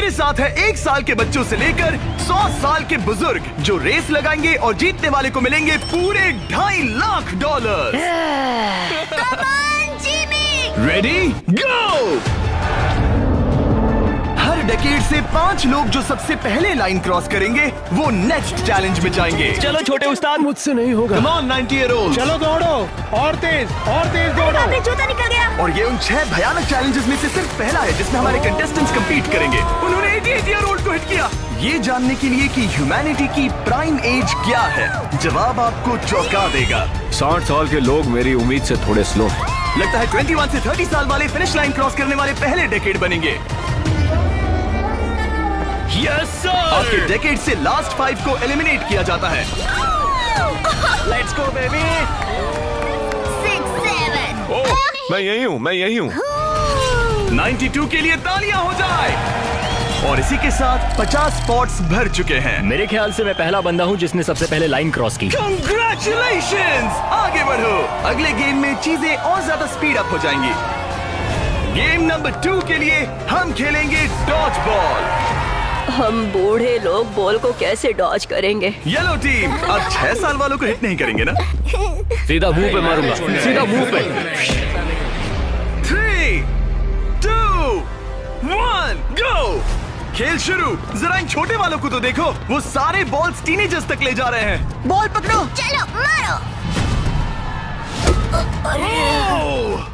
मेरे साथ है 1 साल के बच्चों से लेकर 100 साल के बुजुर्ग जो रेस लगाएंगे और जीतने वाले को मिलेंगे पूरे $2.5 लाख। Ready go. हर डेकेड से 5 लोग जो सबसे पहले लाइन क्रॉस करेंगे वो नेक्स्ट चैलेंज में जाएंगे। चलो छोटे उस्ताद, मुझसे नहीं होगा। Come on 90-year-olds। चलो दौड़ो, और तेज दौड़ो। जूता निकल गया। और ये उन 6 भयानक चैलेंजेस में से सिर्फ पहला है जिसमें हमारे कंटेस्टेंट्स कंपीट करेंगे। उन्होंने 88-year-old को हिट किया। ये जानने के लिए कि ह्यूमैनिटी की प्राइम एज क्या है, जवाब आपको चौंका देगा। 60 साल के लोग मेरी उम्मीद से थोड़े स्लो हैं। लगता है 21 से 30 साल वाले फिनिश लाइन क्रॉस करने वाले पहले डेकेड बनेंगे। Yes sir. आपके डेकेड से लास्ट 5 को एलिमिनेट किया जाता है। Let's go baby. 6, 7। ओह, मैं यही हूँ। 92 के लिए तालियां हो जाए। और इसी के साथ 50 स्पॉट्स भर चुके हैं। मेरे ख्याल से मैं पहला बंदा हूँ जिसने सबसे पहले लाइन क्रॉस की। Congratulations! आगे बढ़ो। अगले गेम में चीजें और ज्यादा स्पीड अप हो जाएंगी। गेम नंबर 2 के लिए हम खेलेंगे डॉज बॉल। हम बूढ़े लोग बॉल को कैसे डॉज करेंगे? येलो टीम अब 6 साल वालों को हिट नहीं करेंगे ना? सीधा मुंह पे मारूंगा, सीधा मुंह पे। 3, 2, 1, गो। खेल शुरू। जरा इन छोटे वालों को तो देखो, वो सारे बॉल्स टीनेजर्स तक ले जा रहे हैं। बॉल पकड़ो। चलो मारो।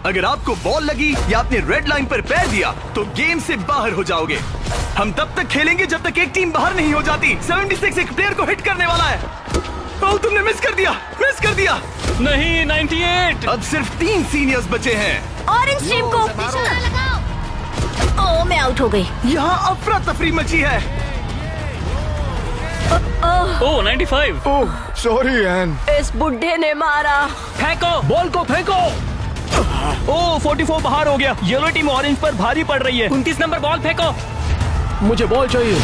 अगर आपको बॉल लगी या आपने रेड लाइन पर पैर दिया तो गेम से बाहर हो जाओगे। हम तब तक खेलेंगे जब तक एक टीम बाहर नहीं हो जाती। 76 एक प्लेयर को हिट करने वाला है। ओह, तुमने मिस कर दिया। नहीं, 98। अब सिर्फ 3 सीनियर्स बचे हैं। ऑरेंज टीम को लगाओ। ओह, मैं आउट हो गई। यहाँ अफरा तफरी मची है। ओह 95। ओह सॉरी एन। इस बुड्ढे ने मारा। फेंको, बॉल को फेंको। ओह 44 बाहर हो गया। येलो टीम ऑरेंज पर भारी पड़ रही है। 29 नंबर बॉल फेंको। मुझे बॉल चाहिए।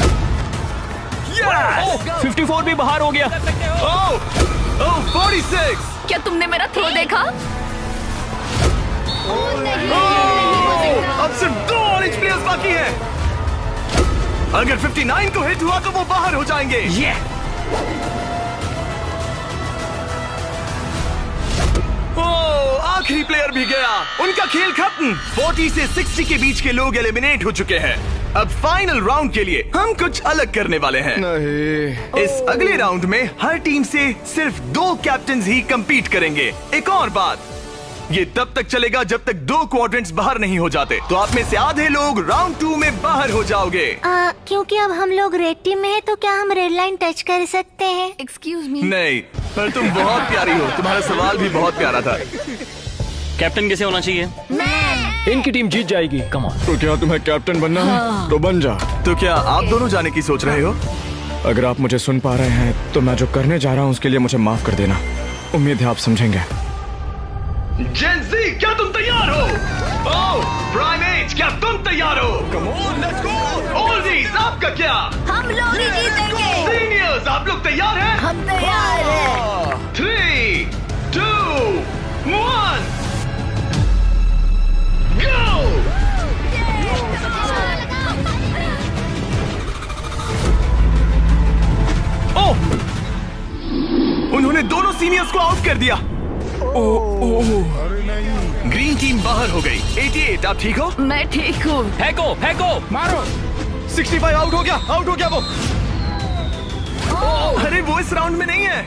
Yes! 54 भी बाहर हो गया। ओह 46। क्या तुमने मेरा थ्रो देखा? अब सिर्फ 2 ऑरेंज प्लेयर्स बाकी हैं। अगर 59 को हिट हुआ तो वो बाहर हो जाएंगे। ओह, आखिरी प्लेयर भी गया। उनका खेल खत्म। 40 से 60 के बीच के लोग एलिमिनेट हो चुके हैं। अब फाइनल राउंड के लिए हम कुछ अलग करने वाले हैं। नहीं। इस अगले राउंड में हर टीम से सिर्फ 2 कैप्टन्स ही कंपीट करेंगे। एक और बात, ये तब तक चलेगा जब तक 2 क्वाड्रेंट्स बाहर नहीं हो जाते। तो आप में से आधे लोग राउंड 2 में बाहर हो जाओगे। क्योंकि अब हम लोग रेड टीम में हैं, तो क्या हम रेड लाइन टच कर सकते हैं? Excuse me. नहीं, पर तुम बहुत प्यारी हो। तुम्हारा सवाल भी बहुत प्यारा था। कैप्टन कैसे होना चाहिए? मैं। इनकी टीम जीत जाएगी। Come on. तो क्या तुम्हें कैप्टन बनना है? तो बन जा। तो क्या आप दोनों जाने की सोच रहे हो? अगर आप मुझे सुन पा रहे हैं तो मैं जो करने जा रहा हूँ उसके लिए मुझे माफ कर देना। उम्मीद है आप समझेंगे। जेन ज़ी, क्या तुम तैयार हो? ओह, प्राइमेट, क्या तुम तैयार हो? Come on, let's go. Oldies, आपका क्या? हम लोग ही जीतेंगे। सीनियर्स, आप लोग तैयार हैं? हम तैयार हैं। 3, 2, 1, गो। ओह, उन्होंने दोनों सीनियर्स को आउट कर दिया। ग्रीन टीम बाहर हो गई। 88, आप ठीक हो? मैं ठीक हूँ। फेंको, फेंको। मारो। 65 आउट हो गया वो। अरे वो इस राउंड में नहीं है।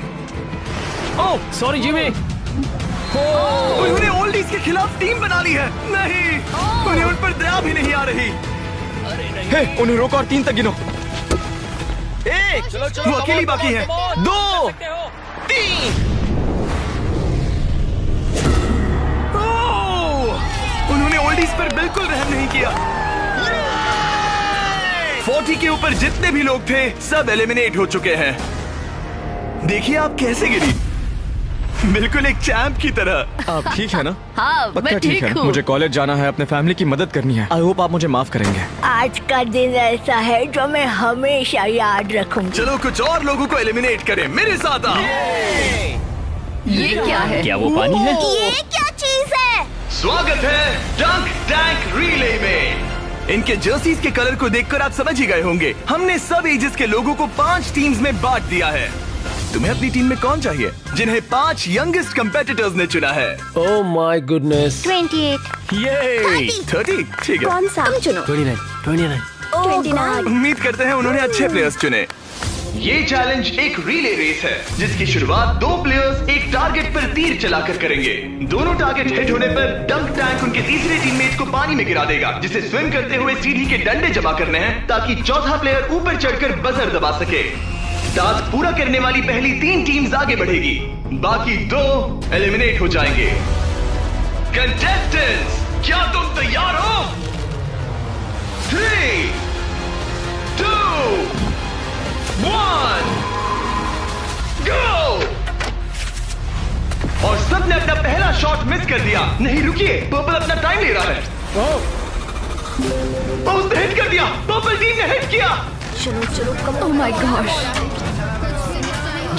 Oh sorry Jimmy. उन्होंने ओल्डीज के खिलाफ टीम बना ली है। नहीं, उन्हें उन पर दया भी नहीं आ रही। हे, उन्हें रोको और 3 तक गिनो। 1, वो अकेली बाकी है। 2, 3। उन्होंने ओल्डीज पर बिल्कुल रहम नहीं किया। 40 के ऊपर जितने भी लोग थे सब एलिमिनेट हो चुके हैं। देखिए आप कैसे गिरी, बिल्कुल एक चैंप की तरह। आप ठीक है ना? हाँ, पक्का मैं ठीक है। हूँ। मुझे कॉलेज जाना है, अपने फैमिली की मदद करनी है। आई होप आप मुझे माफ करेंगे। आज का दिन ऐसा है जो मैं हमेशा याद रखूंगी। चलो कुछ और लोगों को एलिमिनेट करें। मेरे साथ आओ। ये क्या है? क्या वो पानी है? ये क्या चीज है? स्वागत है डंक टैंक रिले में। इनके जर्सीज के कलर को देखकर आप समझ ही गए होंगे। हमने सब एजेस के लोगों को 5 टीम्स में बांट दिया है। तुम्हें अपनी टीम में कौन चाहिए? जिन्हें 5 यंगेस्ट कंपेटिटर्स ने चुना है। Oh my goodness. 28। ये 30, ठीक है। कौन सा? तुम चुनो। 29। 29। उम्मीद करते हैं उन्होंने अच्छे प्लेयर्स चुने। ये चैलेंज एक रिले रेस है जिसकी शुरुआत 2 प्लेयर्स एक टारगेट पर तीर चलाकर करेंगे। दोनों टारगेट हिट होने पर डंक टैंक उनके तीसरे टीममेट को पानी में गिरा देगा, जिसे स्विम करते हुए सीढ़ी के डंडे जमा करने हैं ताकि चौथा प्लेयर ऊपर चढ़कर बजर दबा सके। टास्क पूरा करने वाली पहली 3 टीम्स आगे बढ़ेगी, बाकी 2 एलिमिनेट हो जाएंगे। कंटेस्टेंट्स, क्या तुम तैयार हो? 3, 2, 1, go! और सबने अपना पहला शॉट मिस कर दिया। नहीं रुकिए, पर्पल अपना टाइम ले रहा है। उसने हिट कर दिया। पर्पल टीम ने हिट किया। चलो कम। Oh my gosh.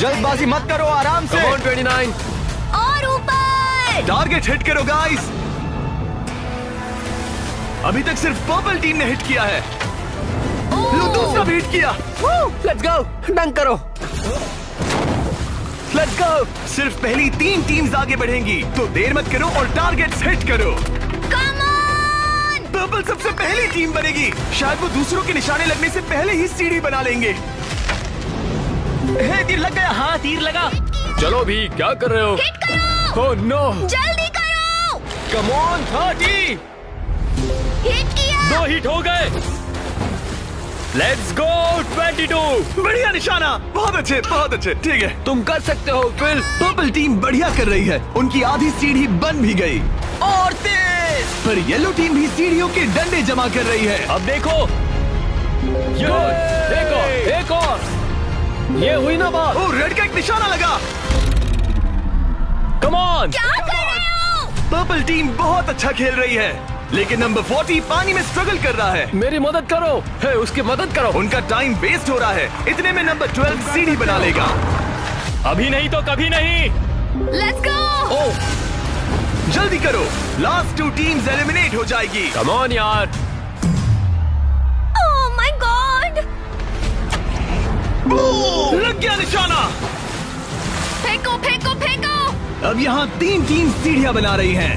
जल्दबाजी मत करो, आराम से। 29। और ऊपर। टारगेट हिट करो गाइस। अभी तक सिर्फ पर्पल टीम ने हिट किया है। लो, दूसरा भी हिट किया। लेट्स गो, डंक करो। Let's go. सिर्फ पहली 3 टीम्स आगे बढ़ेंगी, तो देर मत करो और टारगेट्स हिट करो। Come on. पर्पल सबसे पहली टीम बनेगी। शायद वो दूसरों के निशाने लगने से पहले ही सीढ़ी बना लेंगे। तीर लग गया। हाँ, तीर लगा। चलो भी, क्या कर रहे हो? हिट करो। Oh no. जल्दी करो। Come on 30। हिट किया। 2 हिट हो गए। Let's go 22। बढ़िया निशाना। बहुत अच्छे, बहुत अच्छे। ठीक है, तुम कर सकते हो फिल। पर्पल टीम बढ़िया कर रही है। उनकी आधी सीढ़ी बन भी गई। और तेज। पर येलो टीम भी सीढ़ियों के डंडे जमा कर रही है। अब देखो। एक और। ये हुई ना बात। ओ, रेड का एक निशाना लगा। Come on. क्या कर रहे हो? पर्पल टीम बहुत अच्छा खेल रही है, लेकिन नंबर 40 पानी में स्ट्रगल कर रहा है। मेरी मदद करो। है, उसकी मदद करो। उनका टाइम वेस्ट हो रहा है। इतने में नंबर 12 सीढ़ी बना लेगा। अभी नहीं तो कभी नहीं। Let's go. ओह, जल्दी करो, लास्ट 2 टीम्स एलिमिनेट हो जाएगी। कम ऑन यार। Oh my God. लग गया निशाना। फेंको फेंको फेंको। अब यहाँ 3 टीम सीढ़ियाँ बना रही हैं।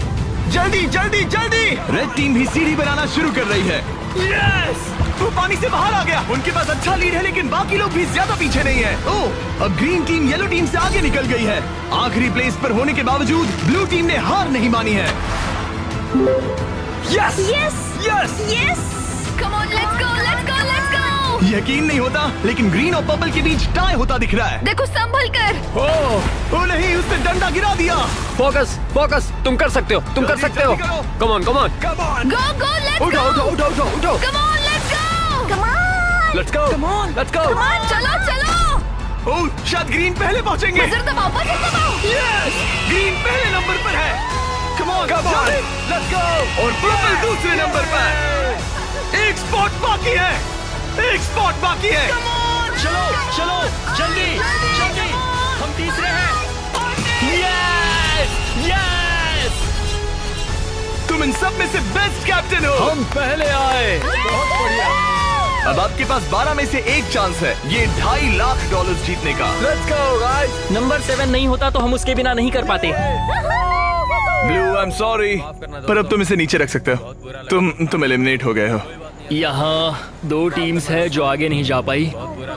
जल्दी जल्दी जल्दी। रेड टीम भी सीढ़ी बनाना शुरू कर रही है। यस, वो पानी से बाहर आ गया। उनके पास अच्छा लीड है, लेकिन बाकी लोग भी ज्यादा पीछे नहीं है। ओह, अब ग्रीन टीम येलो टीम से आगे निकल गई है। आखिरी प्लेस पर होने के बावजूद ब्लू टीम ने हार नहीं मानी है। Yes yes yes. Yes. Come on, let's go let's go let's go. यकीन नहीं होता, लेकिन ग्रीन और पर्पल के बीच टाई होता दिख रहा है। देखो संभल कर। ओह नहीं, उसने डंडा गिरा दिया। फोकस फोकस, तुम कर सकते हो, तुम कर जल्दी, सकते हो। जल्दी करो। Come on come on. Come on, go go let's उठो गो। उठो उठो उठो उठो। Come on let's go. Come on. Let's go, Come on. Let's go. Come on, चलो चलो। ओह, शायद ग्रीन पहले पहुंचेंगे। बजर दबाओ बजर दबाओ। यस, ग्रीन पहले नंबर पर है। Come on, let's go. और पर्पल दूसरे नंबर पर। एक स्पॉट बाकी है, एक स्पॉट बाकी है। चलो चलो जल्दी जल्दी। हम तीसरे हैं। Yes yes. तुम इन सब में से बेस्ट कैप्टन हो। हम पहले आए। बहुत बढ़िया। अब आपके पास 12 में से 1 चांस है ये $2.5 लाख जीतने का। Let's go guys. नंबर 7 नहीं होता तो हम उसके बिना नहीं कर पाते। ब्लू, आई एम सॉरी, पर अब तुम इसे नीचे रख सकते हो। तुम एलिमिनेट हो गए हो। यहाँ 2 टीम्स है जो आगे नहीं जा पाई।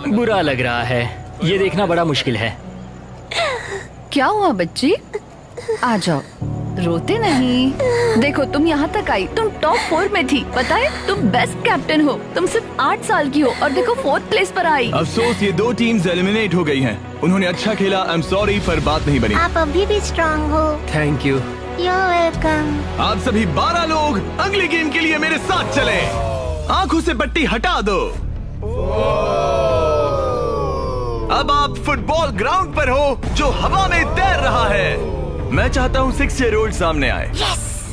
बुरा लग रहा है। ये देखना बड़ा मुश्किल है। क्या हुआ बच्ची? आ जाओ, रोते नहीं। देखो तुम यहाँ तक आई, तुम टॉप 4 में थी। पता है तुम बेस्ट कैप्टन हो। तुम सिर्फ 8 साल की हो और देखो 4th प्लेस पर आई। अफसोस, ये 2 टीम्स एलिमिनेट हो गई हैं। उन्होंने अच्छा खेला, आई एम सॉरी, पर बात नहीं बनी। आप अभी भी स्ट्रांग हो। Thank you. You're welcome। आप सभी 12 लोग अगले गेम के लिए मेरे साथ चलें। आंखों से पट्टी हटा दो। अब आप फुटबॉल ग्राउंड पर हो जो हवा में तैर रहा है। मैं चाहता हूँ 6 ईयर ओल्ड सामने आए।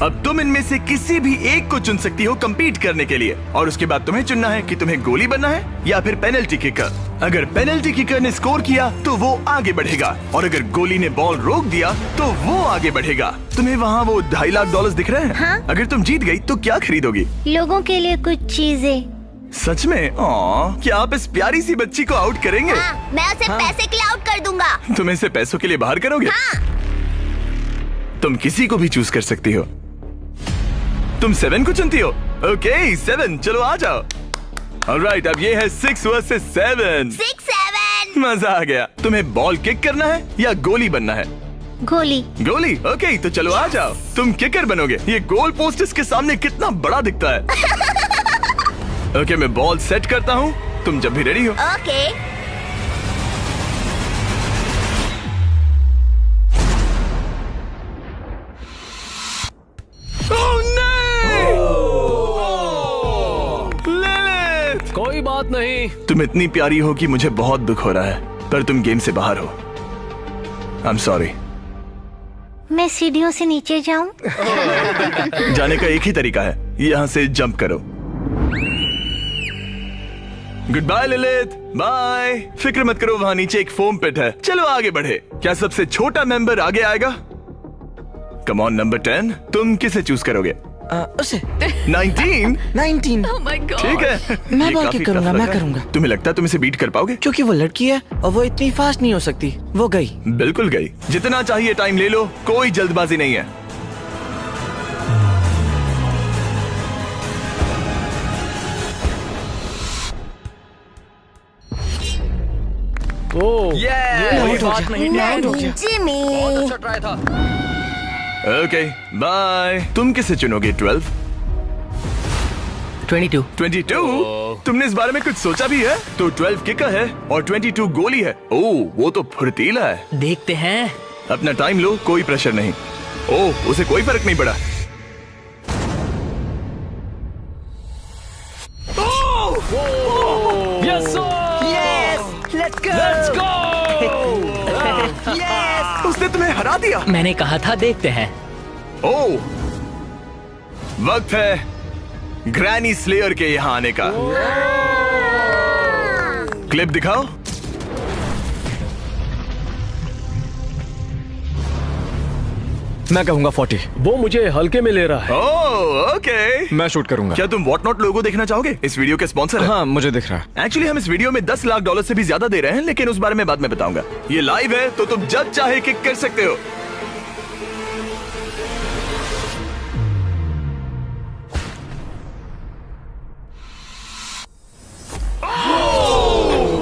अब तुम इनमें से किसी भी एक को चुन सकती हो कम्पीट करने के लिए, और उसके बाद तुम्हें चुनना है कि तुम्हें गोली बनना है या फिर पेनल्टी किकर। अगर पेनल्टी किकर ने स्कोर किया तो वो आगे बढ़ेगा, और अगर गोली ने बॉल रोक दिया तो वो आगे बढ़ेगा। तुम्हें वहाँ वो $2.5 लाख दिख रहे हैं? हाँ? अगर तुम जीत गई तो क्या खरीदोगी? लोगों के लिए कुछ चीजें। सच में? क्या आप इस प्यारी सी बच्ची को आउट करेंगे? हाँ, मैं उसे पैसे के लिए आउट कर दूंगा। तुम इसे पैसों के लिए बाहर करोगे? हाँ। तुम किसी को भी चूज कर सकती हो। तुम 7 को चुनती हो? ओके 7, चलो आ जाओ। ऑलराइट, अब ये है 6 वर्सेस 7। 6-7। मजा आ गया। तुम्हें बॉल किक करना है या गोली बनना है? गोली। गोली? ओके, तो चलो आ जाओ। तुम किकर बनोगे। ये गोल पोस्ट इसके सामने कितना बड़ा दिखता है। ओके, मैं बॉल सेट करता हूँ, तुम जब भी रेडी हो। ओके। कोई बात नहीं। तुम इतनी प्यारी हो कि मुझे बहुत दुख हो रहा है, पर तुम गेम से बाहर हो। I am sorry. मैं सीढ़ियों से नीचे जाऊं? जाने का एक ही तरीका है, यहाँ से जंप करो। Good bye Lilith, bye. फिक्र मत करो, वहाँ नीचे एक फोम पिट है। चलो आगे बढ़े। क्या सबसे छोटा मेंबर आगे आएगा? कम ऑन नंबर 10, तुम किसे चूज करोगे? उसे 19? 19। Oh my God. ठीक है, मैं ये बॉल काफी किक करूंगा, tough लग मैं रहा है। करूंगा। तुम्हें लगता है तुम इसे बीट कर पाओगे? क्योंकि वो लड़की है और वो इतनी फास्ट नहीं हो सकती। वो गई। बिल्कुल गई। जितना चाहिए टाइम ले लो, कोई जल्दबाजी नहीं है। ओह, ये आउट हो बात नहीं। गया। आउट हो गया। जिमी। अच्छा ट्राई था। Okay bye. तुम किसे चुनोगे? 12? 22। 22? तुमने इस बारे में कुछ सोचा भी है? तो 12 किकर है और 22 गोली है। ओह, वो तो फुर्तीला है। देखते हैं। अपना टाइम लो, कोई प्रेशर नहीं। ओह, उसे कोई फर्क नहीं पड़ा। Yes sir. Let's let's go. उसने तुम्हें हरा दिया। मैंने कहा था देखते हैं। ओह, वक्त है ग्रैनी स्लेयर के यहाँ आने का। क्लिप दिखाओ। मैं कहूंगा 40। वो मुझे हल्के में ले रहा है। Oh okay. मैं शूट करूंगा। क्या तुम व्हाट नॉट लोगो देखना चाहोगे? इस वीडियो के स्पॉन्सर है। हाँ, मुझे दिख रहा है। एक्चुअली हम इस वीडियो में $10 लाख से भी ज्यादा दे रहे हैं, लेकिन उस बारे में बाद में बताऊंगा। ये लाइव है तो तुम जब चाहे किक कर सकते हो।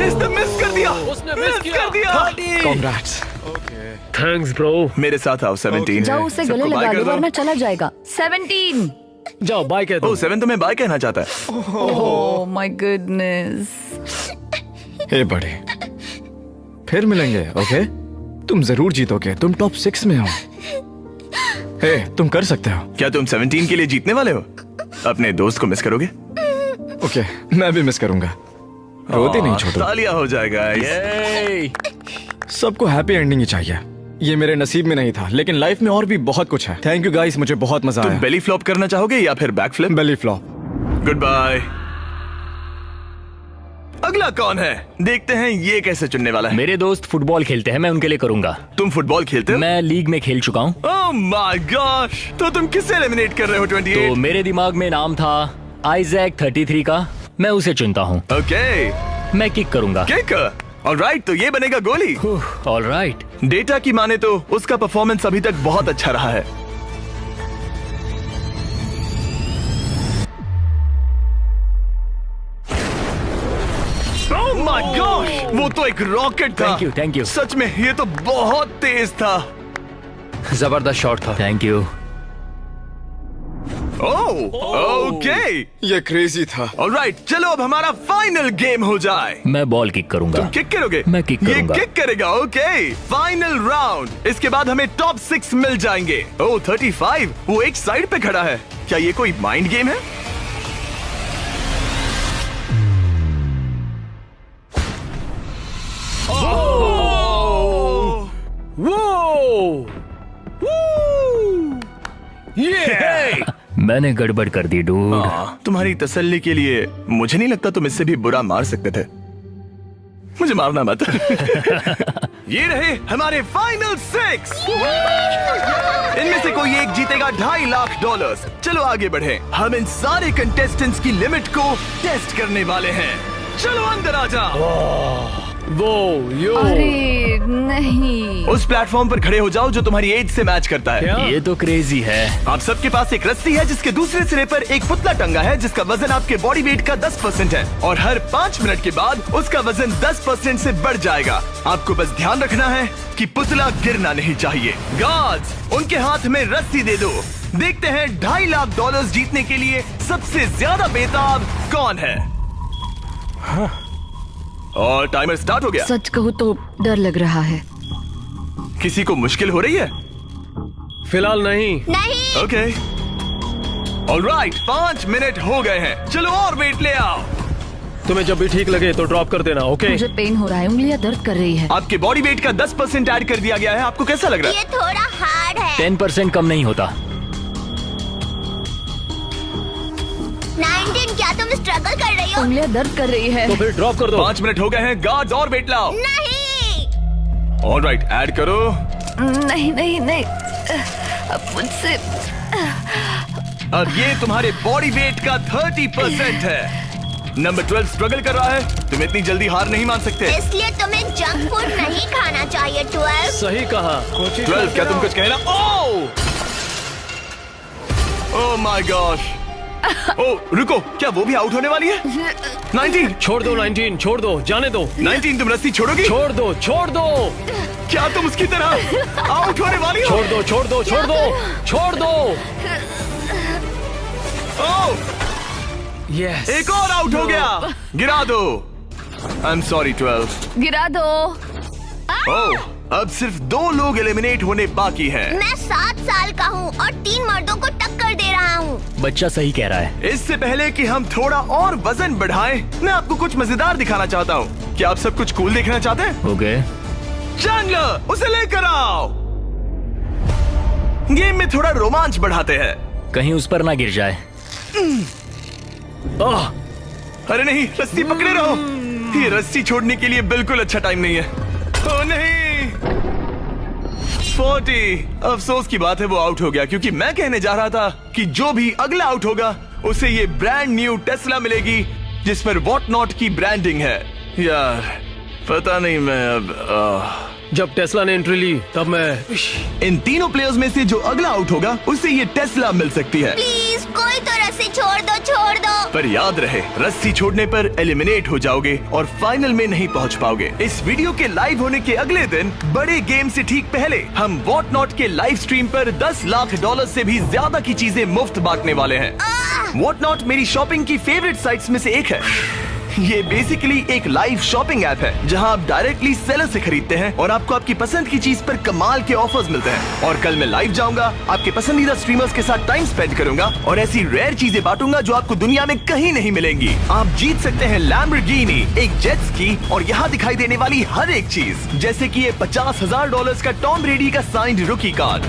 इसने मिस कर दिया। उसने मिस किया। कर दिया। Congrats। Thanks bro. मेरे साथ आओ। 17 जाओ है। उसे सबको गले बाय लगा कर लो दो। वरना चला जाएगा। 17। जाओ बाय कह दो। ओह, 7 तुम्हें बाय कहना चाहता है। Oh my goodness. हे बड़े, फिर मिलेंगे। ओके, तुम जरूर जीतोगे। तुम टॉप 6 में हो। हे, तुम कर सकते हो। क्या तुम 17 के लिए जीतने वाले हो? अपने दोस्त को मिस करोगे? ओके, मैं भी मिस करूंगा। रोती नहीं छोड़ो। तालियां हो जाएगा। सबको हैप्पी एंडिंग ही चाहिए। ये मेरे नसीब में नहीं था, लेकिन लाइफ में और भी बहुत कुछ है। थैंक यू गाइस, मुझे बहुत मजा तुम आया। बेली फ्लॉप करना चाहोगे या फिर back flip? Belly flop. Good bye. अगला कौन है? देखते हैं ये कैसे चुनने वाला है। मेरे दोस्त फुटबॉल खेलते हैं, मैं उनके लिए करूंगा। तुम फुटबॉल खेलते हो? मैं लीग में खेल चुका हूँ। ओह माय गॉश, तो तुम किसे एलिमिनेट कर रहे हो? 28? तो मेरे दिमाग में नाम था आइजैक 33 का। मैं उसे चुनता हूँ। ओके, मैं किक करूंगा। किक। ऑलराइट, तो ये बनेगा गोली। ऑलराइट। डेटा की माने तो उसका परफॉर्मेंस अभी तक बहुत अच्छा रहा है। ओह माय गॉश, वो तो एक रॉकेट था। Thank you, thank you. सच में ये तो बहुत तेज था। जबरदस्त शॉट था। Thank you. ओह ओके, ये क्रेजी था। ऑलराइट, चलो अब हमारा फाइनल गेम हो जाए। मैं बॉल किक करूंगा। तुम किक करोगे? मैं किक करूंगा। ये किक करेगा। Okay, final round. इसके बाद हमें टॉप 6 मिल जाएंगे। ओह 35, वो एक साइड पे खड़ा है। क्या ये कोई माइंड गेम है? मैंने गड़बड़ कर दी डूड। तुम्हारी तसल्ली के लिए मुझे नहीं लगता तुम इससे भी बुरा मार सकते थे। मुझे मारना मत। ये रहे हमारे फाइनल 6। इनमें से कोई एक जीतेगा $2.5 लाख। चलो आगे बढ़े। हम इन सारे कंटेस्टेंट्स की लिमिट को टेस्ट करने वाले हैं। चलो अंदर आ जाओ। वो यो अरे नहीं। उस प्लेटफॉर्म पर खड़े हो जाओ जो तुम्हारी एज से मैच करता है। क्या? ये तो क्रेजी है। आप सबके पास एक रस्सी है जिसके दूसरे सिरे पर एक पुतला टंगा है जिसका वजन आपके बॉडी वेट का 10% है और हर 5 मिनट के बाद उसका वजन 10% से बढ़ जाएगा। आपको बस ध्यान रखना है कि पुतला गिरना नहीं चाहिए। गार्ड्स, उनके हाथ में रस्सी दे दो। देखते हैं $2.5 लाख जीतने के लिए सबसे ज्यादा बेताब कौन है। और टाइमर स्टार्ट हो गया। सच कहूँ तो डर लग रहा है। किसी को मुश्किल हो रही है? फिलहाल नहीं। नहीं। ओके ऑलराइट, 5 मिनट हो गए हैं। चलो और वेट ले आओ। तुम्हें जब भी ठीक लगे तो ड्रॉप कर देना। ओके। मुझे पेन हो रहा है, उंगलियां दर्द कर रही है। आपके बॉडी वेट का 10% ऐड कर दिया गया है। आपको कैसा लग रहा है? ये थोड़ा हार्ड है। 10% कम नहीं होता। 19, क्या तुम स्ट्रगल कर रही हो? उंगलियां दर्द कर रही है। तो फिर ड्रॉप कर दो। 5 मिनट हो गए हैं। गार्ड्स और वेट लाओ। नहीं। ऑलराइट, ऐड करो। नहीं नहीं नहीं, अब मुझसे। अब ये तुम्हारे बॉडी वेट का 30% है। नंबर 12 स्ट्रगल कर रहा है। तुम इतनी जल्दी हार नहीं मान सकते। इसलिए तुम्हें जंक फूड नहीं खाना चाहिए। 12। सही कहा। 12, क्या तुम कुछ कहना? Oh my gosh. ओह रुको, क्या वो भी आउट होने वाली है? 19। छोड़ दो 19, छोड़ दो, जाने दो। 19, तुम रस्सी छोड़ोगी? छोड़ दो, छोड़ दो, क्या तुम उसकी तरह आउट होने वाली हो? छोड़ दो, छोड़ दो, छोड़ दो, छोड़ दो। ओह, यस। एक और आउट हो गया। गिरा दो। I am sorry 12। गिरा दो। ओह, अब सिर्फ 2 लोग एलिमिनेट होने बाकी हैं। मैं 7 साल का हूँ और 3 मर्दों को टक्कर दे रहा हूँ। बच्चा सही कह रहा है। इससे पहले कि हम थोड़ा और वजन बढ़ाएं, मैं आपको कुछ मजेदार दिखाना चाहता हूँ। क्या आप सब कुछ कूल देखना चाहते हैं? ओके। चैंडलर, उसे लेकर आओ। गेम में थोड़ा रोमांच बढ़ाते हैं। कहीं उस पर ना गिर जाए। ओह, अरे नहीं, रस्सी पकड़े रहो। ये रस्सी छोड़ने के लिए बिल्कुल अच्छा टाइम नहीं है। ओह नहीं, 40। अफसोस की बात है वो आउट हो गया, क्योंकि मैं कहने जा रहा था कि जो भी अगला आउट होगा उसे ये ब्रांड न्यू टेस्ला मिलेगी जिस पर वॉट नॉट की ब्रांडिंग है। यार पता नहीं, मैं अब जब टेस्ला ने एंट्री ली तब मैं। इन तीनों प्लेयर्स में से जो अगला आउट होगा उसे ये टेस्ला मिल सकती है। प्लीज कोई तो रस्सी छोड़ दो, छोड़ दो। पर याद रहे, रस्सी छोड़ने पर एलिमिनेट हो जाओगे और फाइनल में नहीं पहुंच पाओगे। इस वीडियो के लाइव होने के अगले दिन, बड़े गेम से ठीक पहले, हम वॉट नॉट के लाइव स्ट्रीम पर $10 लाख से भी ज्यादा की चीजें मुफ्त बांटने वाले हैं। वॉट नॉट मेरी शॉपिंग की फेवरेट साइट्स में से एक है। ये बेसिकली एक लाइव शॉपिंग ऐप है जहां आप डायरेक्टली सेलर से खरीदते हैं और आपको आपकी पसंद की चीज पर कमाल के ऑफर्स मिलते हैं। और कल मैं लाइव जाऊंगा, आपके पसंदीदा स्ट्रीमर्स के साथ टाइम स्पेंड करूंगा और ऐसी रेयर चीजें बांटूंगा जो आपको दुनिया में कहीं नहीं मिलेंगी। आप जीत सकते हैं लैम्बोर्गिनी, एक जेट स्की और यहाँ दिखाई देने वाली हर एक चीज, जैसे कि ये $50,000 का टॉम ब्रेडी का साइंड रुकी कार्ड।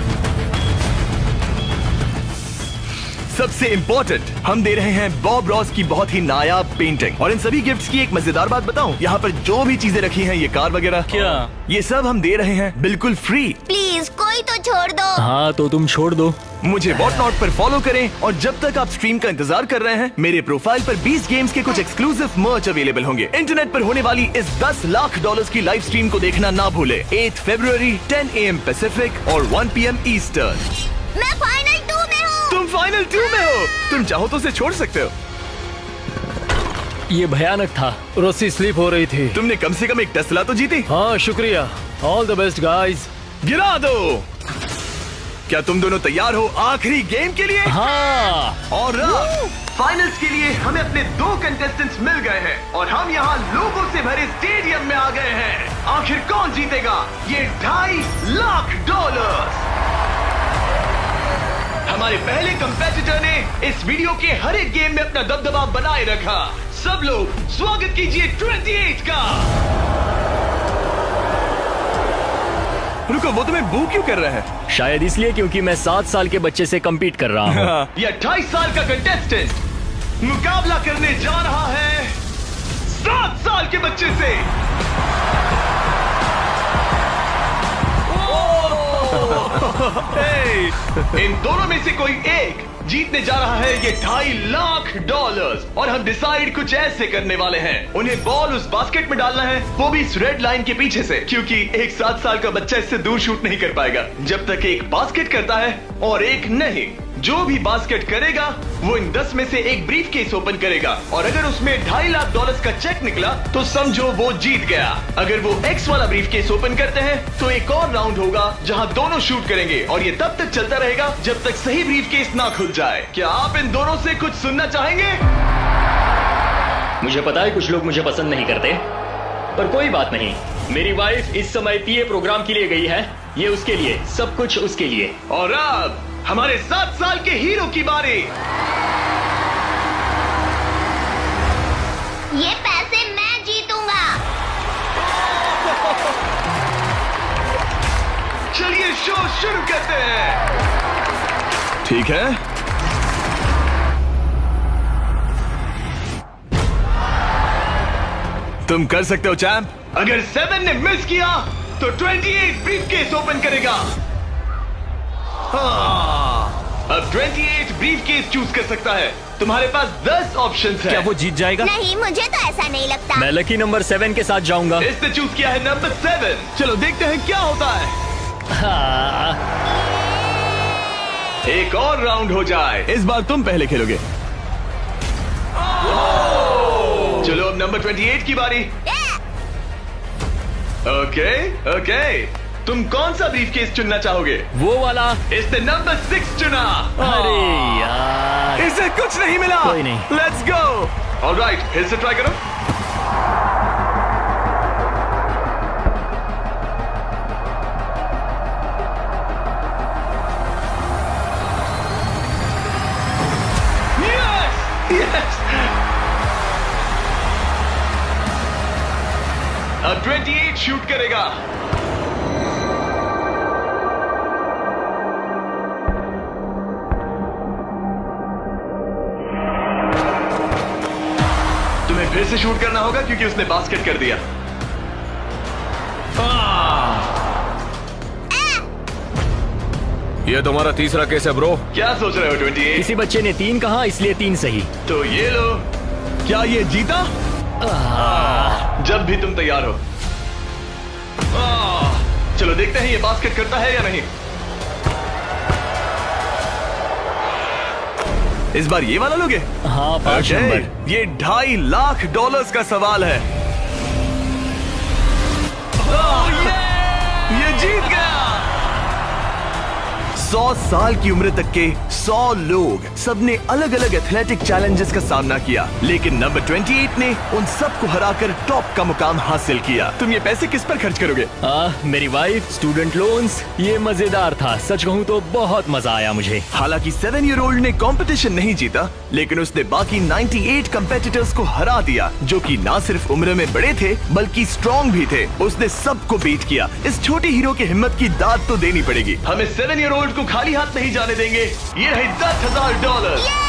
सबसे इम्पोर्टेंट, हम दे रहे हैं बॉब रॉस की बहुत ही नायाब पेंटिंग। और इन सभी गिफ्ट्स की एक मजेदार बात बताऊं, यहाँ पर जो भी चीजें रखी हैं, ये कार वगैरह, क्या ये सब हम दे रहे हैं बिल्कुल फ्री। प्लीज कोई तो छोड़ दो। हाँ तो तुम छोड़ दो। मुझे वॉट नॉट पर फॉलो करें और जब तक आप स्ट्रीम का इंतजार कर रहे हैं, मेरे प्रोफाइल पर 20 गेम्स के कुछ एक्सक्लूसिव मर्च अवेलेबल होंगे। इंटरनेट पर होने वाली इस $10 लाख की लाइव स्ट्रीम को देखना ना भूले। 8 फरवरी 10 AM पैसिफिक और 1 PM ईस्टर्न। मैं फाइनल 2 में हूँ। तुम फाइनल 2 में हो। तुम चाहो तो उसे छोड़ सकते हो। ये भयानक था। रस्सी स्लिप हो रही थी। तुमने कम से कम एक टेस्ला तो जीती। हाँ शुक्रिया। All the best guys. गिरा दो। क्या तुम दोनों तैयार हो आखिरी गेम के लिए? हाँ। और फाइनल्स के लिए हमें अपने 2 कंटेस्टेंट्स मिल गए हैं और हम यहाँ लोगों से भरे स्टेडियम में आ गए हैं। आखिर कौन जीतेगा ये $2.5 लाख? हमारे पहले कंपेटिटर ने इस वीडियो के हर एक गेम में अपना दबदबा बनाए रखा। सब लोग स्वागत कीजिए 28 का। रुको, वो तुम्हें बू क्यों कर रहे हैं? शायद इसलिए क्योंकि मैं 7 साल के बच्चे से कम्पीट कर रहा हूँ। ये 28 साल का कंटेस्टेंट मुकाबला करने जा रहा है 7 साल के बच्चे से। इन दोनों में से कोई एक जीतने जा रहा है ये $2.5 लाख और हम डिसाइड कुछ ऐसे करने वाले हैं। उन्हें बॉल उस बास्केट में डालना है, वो भी इस रेड लाइन के पीछे से, क्योंकि एक 7 साल का बच्चा इससे दूर शूट नहीं कर पाएगा जब तक एक बास्केट करता है और एक नहीं। जो भी बास्केट करेगा वो इन 10 में से एक ब्रीफ केस ओपन करेगा और अगर उसमें $2.5 लाख का चेक निकला तो समझो वो जीत गया। अगर वो X वाला ब्रीफ केस ओपन करते हैं तो एक और राउंड होगा जहां दोनों शूट करेंगे और ये तब तक चलता रहेगा जब तक सही ब्रीफ केस ना खुल जाए। क्या आप इन दोनों से कुछ सुनना चाहेंगे? मुझे पता है कुछ लोग मुझे पसंद नहीं करते, पर कोई बात नहीं। मेरी वाइफ इस समय पीए प्रोग्राम के लिए गई है, ये उसके लिए, सब कुछ उसके लिए। और अब हमारे 7 साल के हीरो की बारी। ये पैसे मैं जीतूंगा। चलिए शो शुरू करते हैं। ठीक है, तुम कर सकते हो चैंप। अगर 7 ने मिस किया तो 28 ब्रीफकेस ओपन करेगा। अब 28 ब्रीफकेस चूज कर सकता है। तुम्हारे पास 10 ऑप्शंस हैं। क्या वो जीत जाएगा? नहीं, मुझे तो ऐसा नहीं लगता। मैं लकी नंबर 7 के साथ जाऊंगा। इसने चूज किया है नंबर 7। चलो देखते हैं क्या होता है। एक और राउंड हो जाए। इस बार तुम पहले खेलोगे। चलो अब नंबर 28 की बारी। ओके, तुम कौन सा ब्रीफकेस चुनना चाहोगे? वो वाला। इसने नंबर 6 चुना। अरे यार, इसे कुछ नहीं मिला। कोई नहीं। Let's go. ऑलराइट, फिर से ट्राई करो। यस। अब 28 शूट करेगा। तुम्हें फिर से शूट करना होगा क्योंकि उसने बास्केट कर दिया। ये तुम्हारा तीसरा केस है ब्रो। क्या सोच रहे हो 28? किसी बच्चे ने 3 कहा, इसलिए 3 सही। तो ये लो। क्या ये जीता? जब भी तुम तैयार हो। चलो देखते हैं ये बास्केट करता है या नहीं। इस बार ये वाला लोगे? हाँ, 5 नंबर। ये $2.5 लाख का सवाल है। ये जीत गया। 100 साल की उम्र तक के 100 लोग, सबने अलग अलग एथलेटिक चैलेंजेस का सामना किया, लेकिन नंबर 28 ने उन सबको हराकर टॉप का मुकाम हासिल किया। तुम ये पैसे किस पर खर्च करोगे? मेरी वाइफ, स्टूडेंट लोन्स। ये मजेदार था, सच कहूँ तो बहुत मजा आया मुझे। हालांकि 7 ईयर ओल्ड ने कंपटीशन नहीं जीता, लेकिन उसने बाकी 98 कंपेटिटर्स को हरा दिया, जो कि ना सिर्फ उम्र में बड़े थे बल्कि स्ट्रॉन्ग भी थे। उसने सबको बीट किया। इस छोटे हीरो की हिम्मत की दाद तो देनी पड़ेगी। हमें 7 ईयर ओल्ड को खाली हाथ नहीं जाने देंगे। ये रहे $10,000।